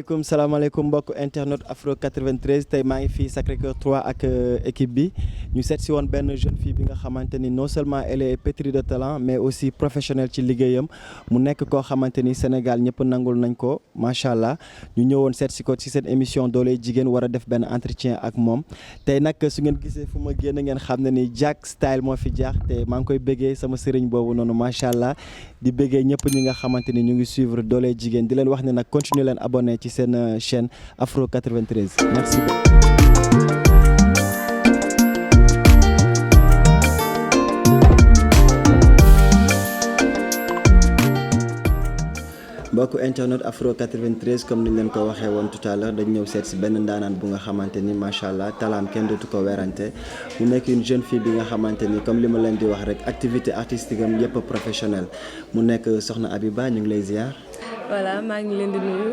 salaamaaleykum mbokk internet Afro 93 tey maa ngi fii Sacré-Cœur 3 ak équipe bi ñu seet si woon benn jeune fille bi nga xamante ni non seulement elle est pétrie de talent mais aussi professionnelle ci liggéeyam mu nekk koo xamante ni Sénégal ñëpp nangul nañ ko macha allah ñu ñëwoon seet si ko ci seen émission dooley jigéen war a def benn entretien ak moom tey nag su ngeen gisee fu ma génn ngeen xam ne ni Jack Style moo fi jaax te maa ngi koy bëggee sama sëriñ boobu noonu macha allah di bëggee ñëpp ñi nga xamante ni ñu ngi suivre dooley jigéen di leen wax ne nag continuer leen abonné ci seen chaîne Afro 93 merci mbokku internet Afro 93 comme niñ leen ko waxee woon tout à l'heure dañ ñëw seet si benn ndaanaan bu nga xamante ni macha allah talaam kenn dootu ko werante mu nekk une jeune fille bi nga xamante ni comme li ma leen di wax rek activité artistique am yëpp professionnelle mu nekk soxna Abiba ñu ngi lay ziar. Voilà maa ngi leen di nuyu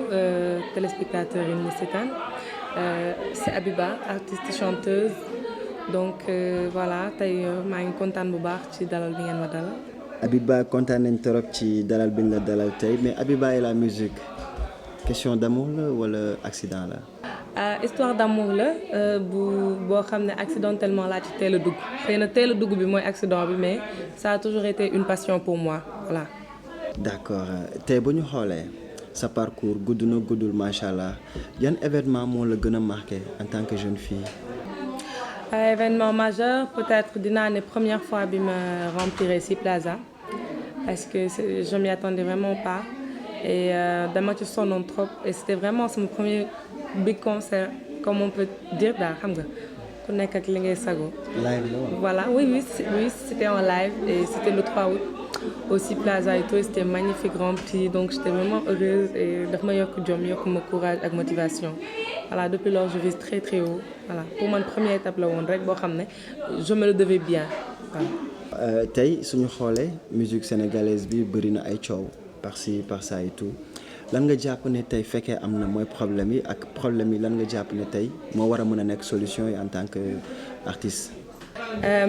téléspectateurs yi ñu seetaan c'est Abiba artiste chanteuse donc voilà tey maa ngi kontaan bu baax ci dalal bi ngeen ma dalal. Abiba kontaan nañ trop ci dalal bi ñu la dalal tey mais Abiba et la musique question d'amour la wala accident la. Histoire d'amour la boo xam ne accidentellement laa ci teel a dugg xëy na teel a dugg bi mooy accident bi mais ça a toujours été une passion pour moi voilà. D'accord tey bu ñu xoolee sa parcours gudd na guddul macha allah yan événement moo la gën a marqué en tant que jeune fille. Événement majeur peut-être dinaa ne première fois bi ma remplir ici Plaza parce que je m'y attendais vraiment pas et dama ci sonnoon trop et c'était vraiment mon premier big concert comme on peut dire daal xam nga ku nekk ak li ngay sago. Live la voilà oui c'était en live et c'était le 3 août. Aussi Plaza et tout c'était magnifique rempli donc j'étais vraiment heureuse et daf ma yokk jom yokk ma courage ak motivation voilà depuis lors je vise très très haut voilà pour man première étape la woon rek boo xam ne je me le devais bien voilà. Tey suñu xoolee musique sénégalaise bi bëri na ay coow par-ci par-ça et tout lan nga jàpp ne tey fekkee am na mooy problème yi ak problème yi lan nga jàpp ne tey moo war a mën a nekk solution yi en tant que artiste.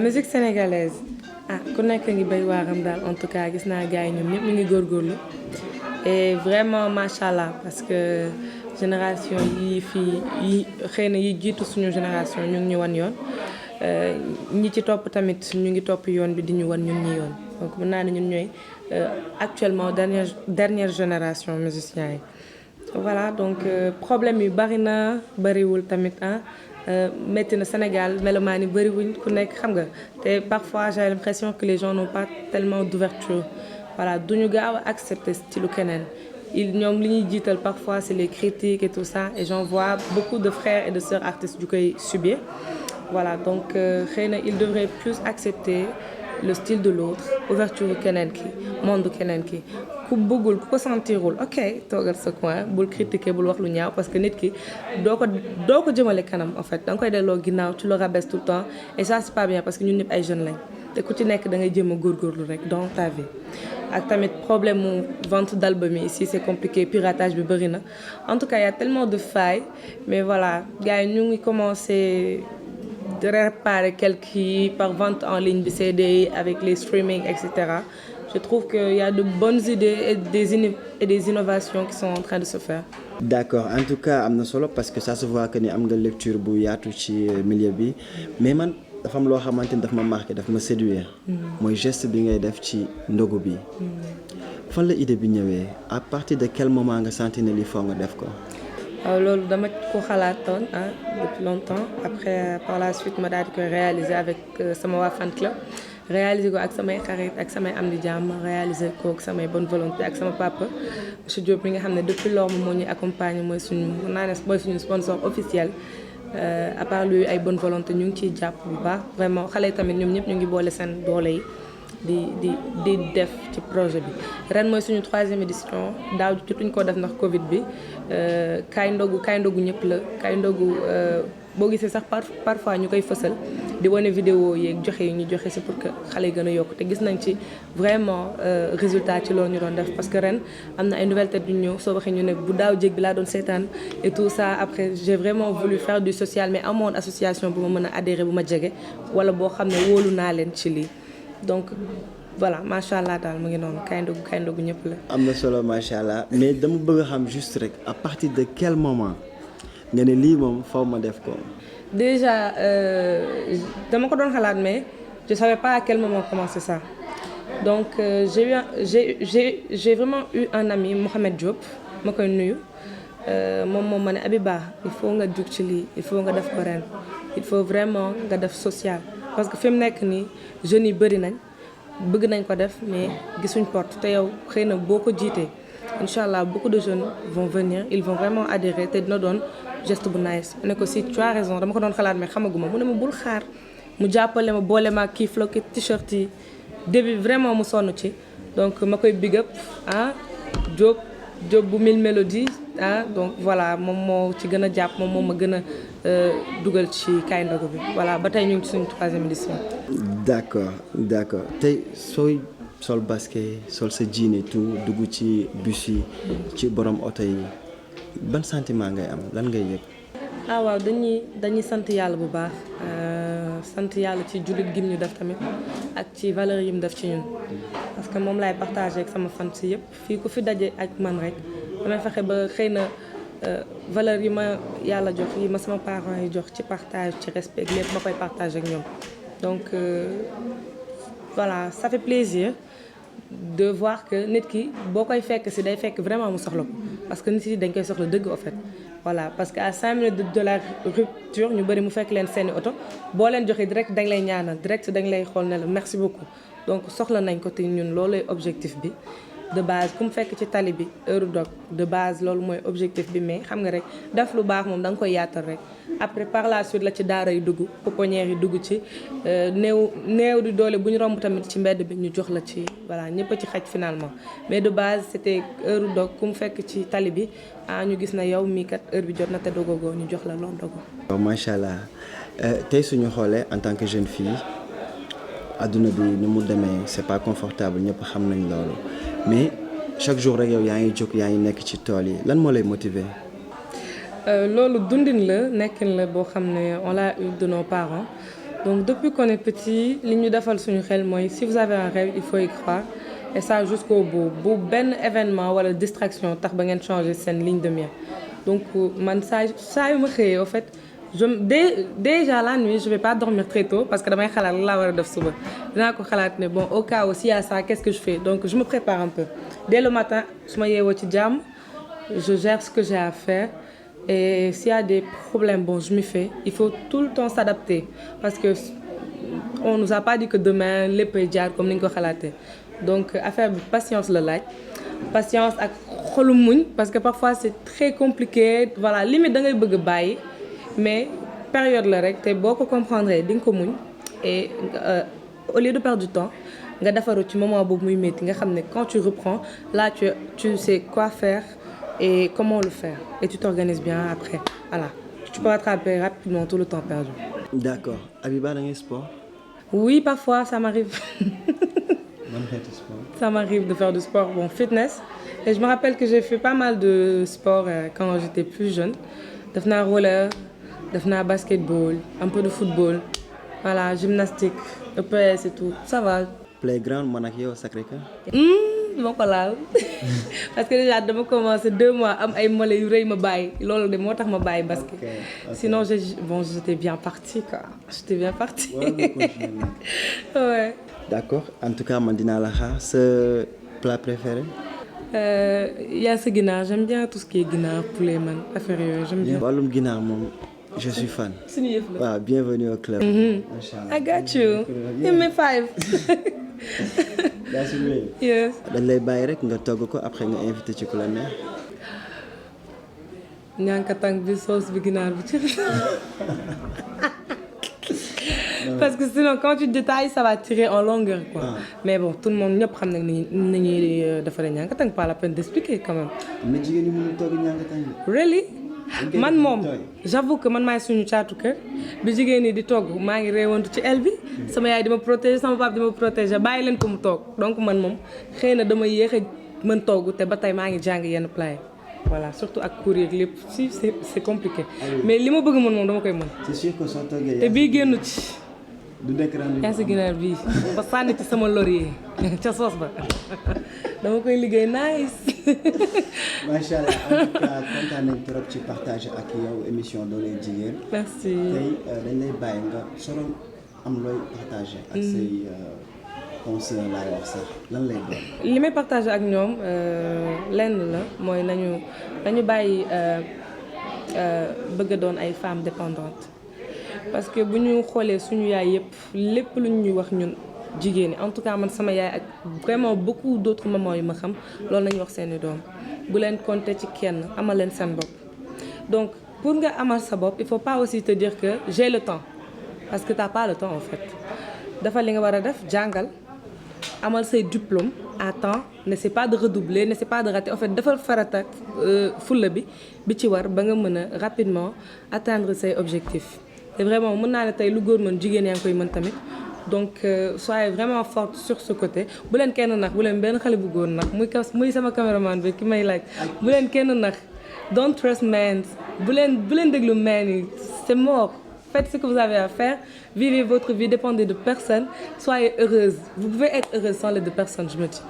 Musique sénégalaise. Ku nekk ngi béy waaram daal en tout cas gis naa gars yi ñoom ñëpp ñu ngi góorgóorlu et vraiment macha allah parce que génération yi fii yi xëy na yi jiitu suñu génération ñu ngi ñu wan yoon ñi ci topp tamit ñu ngi topp yoon bi di ñu wan ñun ñi yoon donc mën naa ne ñun ñooy actuellement dernière génération musiciens yi voilà donc problème yu bari na bariwul tamit métti na Sénégal melomaan yi bëriwuñ ku nekk xam nga te parfois j'ai l'impression que les gens n'ont pas tellement d'ouverture voilà duñu gaaw a accepter style keneen ñoom li ñuy jiital parfois c'est les critiques et tout ça et j'en vois beaucoup de frères et de sœurs artistes yu koy subir voilà donc xëy na ils devraient plus accepter le style de l'autre ouverture keneen ki monde keneen ki ku bëggul ku ko sentirul ok toogal sa coin bul critiquer bul wax lu ñaaw parce que nit ki doo ko jëmale kanam en fait da nga koy delloo ginnaaw tu le rabaisses tout le temps et ça c'est pas bien parce que ñun ñëpp ay jeunes lañ te ku ci nekk da ngay jéem a góorgóorlu rek dans ta vie ak tamit problème mu vente d'album yi ici c'est compliqué piratage bi bëri na en tout cas il y a tellement de failles mais voilà gars yi ñu ngi commencer de réparer quelques par vente en ligne bi CD avec les streaming etc. Je trouve qu'il y a de bonnes idées et des innovations qui sont en train de se faire. D'accord en tout cas am na solo parce que ça se voit que ni am nga lecture bu yaatu ci milieu bi mais man dafa am loo xamante ni daf ma marqué daf ma séduire. mooy geste bi ngay def ci ndogu bi. fan la idée bi ñëwee à partir de quel moment nga sentir ne lii foo nga def ko. waaw loolu dama ko xalaatoon depuis longtemps après par la suite ma daal di koy réaliser avec sama waa fan club. réaliser ko ak samay xarit ak samay am di jàmm réaliser ko ak samay bonne volonté ak sama papa monsieur Diop mi nga xam ne depuis lors moo ñuy accompagner mooy suñu sponsor officiel à part lui ay bonne volonté ñu ngi ciy jàpp bu baax vraiment xale yi tamit ñoom ñëpp ñu ngi boole seen doole yi di def ci projet bi ren mooy suñu 3e édition daaw jotuñ koo def ndax Covid bi kaay ndogu ñëpp la kaay ndogu boo gisee sax parfois ñu koy fësal di wane vidéo yeeg joxe yi ñu joxe c'est pour que xale yi gën a yokk te gis nañ ci vraiment résultat ci loolu ñu doon def parce que ren am na ay nouvelles têtes yu ñëw soo waxee ñu ne bu daaw jéeg bi laa doon seetaan et tout ça après j'ai vraiment voulu faire du social mais amoon association bu ma mën a adhérer bu ma jege wala boo xam ne wóolu naa leen ci lii donc voilà macha allah daal mu ngi noonu kay ndogu ñëpp la. am na solo macha allah mais dama bëgg a xam juste rek à partir de quel moment nga ne lii moom faw ma def ko. Déjà dama ko doon xalaat mais je savais pas à quel moment commencer ça donc j'ai vraiment eu un ami Mohamed Diop ma koy nuyu moom ma ne Abiba il faut nga jug ci lii il faut nga def ko ren il faut vraiment nga def social parce que fi mu nekk nii jeunes yi bëri nañ bëgg nañ ko def mais gisuñ porte te yow xëy na boo ko jiitee incha allah beaucoup de jeunes vont venir ils vont vraiment adhérer te dina doon geste bu nice ma ne ko si tu as raison dama ko doon xalaat mais xamaguma mu ne ma bul xaar mu jàppale ma boole ma kii floqué t-shirt yi début vraiment mu sonn ci donc ma koy big up Diop bu Mille Mélodies donc voilà moom moo ci gën a jàpp moom moo ma gën a dugal ci kaay ndogu bi voilà ba tey ñu ngi ci suñu 3e édition. d'accord tey sooy sol basket sol sa jean et tout dugg ci bus yi ci borom oto yi ban sentiment ngay am lan ngay yëg. waaw dañuy sant yàlla bu baax sant yàlla ci jullit gim ñu def tamit ak ci valeur yi mu def ci ñun parce que moom laay partagé ak sama fan si yëpp fii ku fi daje ak man rek damay fexe ba xëy na valeur yi ma yàlla jox yi ma sama parents yi jox ci partage ci respect lépp ma koy partagé ak ñoom donc voilà ça fait plaisir de voir que nit ki boo koy fekk si day fekk vraiment mu soxla ko parce que nit yi dañ koy soxla dëgg en fait voilà parce que à 5 minutes de la rupture ñu bëri mu fekk leen seeni oto boo leen joxee direct dañ lay ñaanal direct dañ lay xool ne la merci beaucoup donc soxla nañ ko te ñun loolooy objectif bi de base ku mu fekk ci tali bi heure dog de base loolu mooy objectif bi mais xam nga rek def lu baax moom da nga koy yaatal rek après par la suite la ci daara yi dugg pouponnière yi dugg ci néew di doole bu ñu romb tamit ci mbedd bi ñu jox la ci voilà ñëpp a ci xaj finalement mais de base c'était heure dog ku mu fekk ci tali bi ñu gis na yow mii kat heure bi jot na te dogogoo ñu jox la loo dogo. waaw macha allah tey suñu xoolee en tant que jeune fille adduna bi ni mu demee c'est pas confortable ñëpp xam nañ loolu mais chaque jour rek yow yaa ngi jóg yaa ngi nekk ci tool yi lan moo lay motiver. loolu dundin la nekkin la boo xam ne on l'a eu de nos parents donc depuis qu'on est petit li ñu defal suñu xel mooy si vous avez un rêve il faut y croire et ça jusqu'au bout bu benn événement wala distraction tax ba ngeen changer seen ligne de mire donc man saa yu ma xëyee au fait déjà la nuit je vais pas dormir très tôt parce que damay xalaat la laa war a def suba dinaa ko xalaat ne bon au cas où s'il y a ça qu'est-ce que je fais donc je me prépare un peu dès le matin su ma yeewoo ci jàmm je gère ce que j'ai à faire et s'il y a des problèmes bon je m'y fais il faut tout le temps s'adapter parce que on nous a pas dit que demain léppay jaar comme ni ñu ko xalaatee donc affaire bi patience la laaj patience ak xolu muñ parce que parfois c'est très compliqué voilà limite da ngay bëgg a bàyyi mais période la rek te boo ko comprendre di nga ko muñ et au lieu de perdre du temps nga defaru ci moment boobu muy métti nga xam ne quand tu reprends là tu sais quoi faire et comment le faire et tu t'organises bien après voilà tu peux rattraper rapidement tout le temps perdu. D'accord. Abiba da ngay sport. Oui parfois ça m'arrive. Ban xeetu sport. Ça m'arrive de faire du sport bon fitness et je me rappelle que j'ai fait pas mal de sport quand j'étais plus jeune def naa roller def naa basketball un peu de football voilà gymnastique EPS et tout ça va. Playground man ak yow Sacré-Cœur. dama ko laal parce que déjà dama commencé 2 mois am ay mollets yu rëy ma bàyyi loolu de moo tax ma bàyyi basket. Sinon j'étais bien partie quoi j'étais bien partie. Ouais. D'accord en tout cas man dinaa la xaar sa plat préféré. Yaa sa ginaar j'aime bien tout ce qui est ginaar poulet man affaire yooyu j'aime bien. wàllum ginaar moom je suis fan. suñu yëf la waaw bienvenue au club. Macha Allah. I got you. Give me 5. Yes. dañ lay bàyyi rek nga togg ko après nga invité ci ku la neex. ñànkatang bi sauce bi ginaar bi ci. Parce que sinon quand tu détailles ça va tirer en longueur quoi. Mais bon tout le monde ñëpp xam nañ ni ñuy defaree ñànkatang pas la peine d'expliquer quand même. mais jigéen ñi mënul togg ñànkatang. Really? Man moom j'avoue que man maay suñu caatu kër bi jigéen ñi di togg maa ngi réewantu ci aile bi sama yaay di ma protéger sama papa di ma protéger bàyyi leen ko mu toog donc man moom xëy na dama yéex a mën togg te ba tey maa ngi jàng yenn plat yi voilà surtout ak courir lépp si c'est compliqué mais li ma bëgg mën moom dama koy mën. c'est sûr que soo toggee te bii génnu ci. du nekk rendez-vous yaa si ginaar bii ba sànni ci sama laurier ca soos ba dama koy liggéey nice. macha allah en tout cas kontaan nañ trop ci partage ak yow émission Dooley Jigéen. merci tey dañ lay bàyyi nga solo am looy partager ak say conseillers laay wax sax lan lay doon. li may partager ak ñoom lenn la mooy nañu bàyyi bëgg a doon ay femmes dépendantes parce que bu ñu xoolee suñu yaay yëpp lépp lu ñuy wax ñun jigéen ñi en tout cas man sama yaay ak vraiment beaucoup d'autres mamans yu ma xam loolu nañu wax seeni doom bu leen compter ci kenn amal leen seen bopp. donc pour nga amal sa bopp il faut pas aussi te dire que j'ai le temps parce que t'as pas le temps en fait dafa li nga war a def jàngal amal say diplôme à temps n'essaie pas de redoubler n'essaie pas de rater en fait defal farata fulla bi ci war ba nga mën a rapidement atteindre say objectifs et vraiment mën naa ne tey lu góor mën jigéen yaa ngi koy mën tamit donc soyez vraiment forte sur ce côté bu leen kenn nax bu leen benn xale bu góor nax muy sama caméraman bi ki may laaj bu leen kenn nax don't trust men bu leen déglu men yi c'est mort. Faites ce que vous avez à faire, vivez votre vie, dépendez de personne, soyez heureuse. Vous pouvez être heureuse sans les deux personnes, je me dis.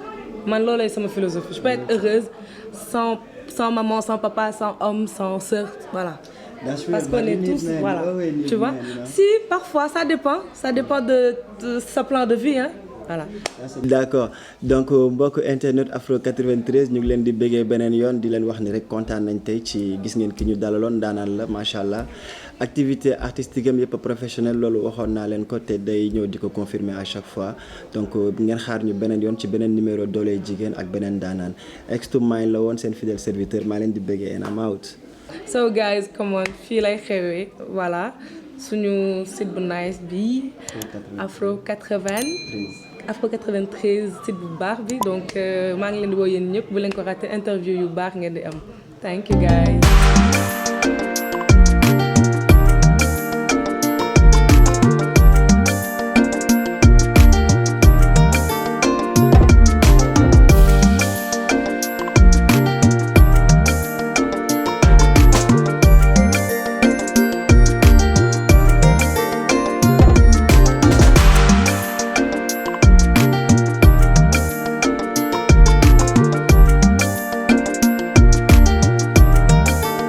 Man, lola c'est ma philosophie. Je peux être heureuse sans maman, sans papa, sans homme, sans sœur, voilà. Parce qu'on est tous, voilà. Tu vois? Si, parfois, ça dépend de sa plan de vie, hein. Voilà. D'accord donc mbokk internet Afro 93 ñu ngi leen di bëggee beneen yoon di leen wax ni rek kontaan nañ tey ci gis ngeen ki ñu dalaloon daanaan la macha allah activité artistique am yëpp professionnel loolu waxoon naa leen ko te day ñëw di ko confirmer à chaque fois donc ngeen xaar ñu beneen yoon ci beneen numéro Dooley Jigéen ak beneen daanaan X2 Mind la woon seen fidèle serviteur maa leen di bëggee and I'm out. So guys come on fii lay xewee voilà suñu site bu nice bi Afro 93 site bu baax bi donc maa ngi leen di woo yéen ñëpp bu leen ko raté interview yu baax ngeen di am thank you guys.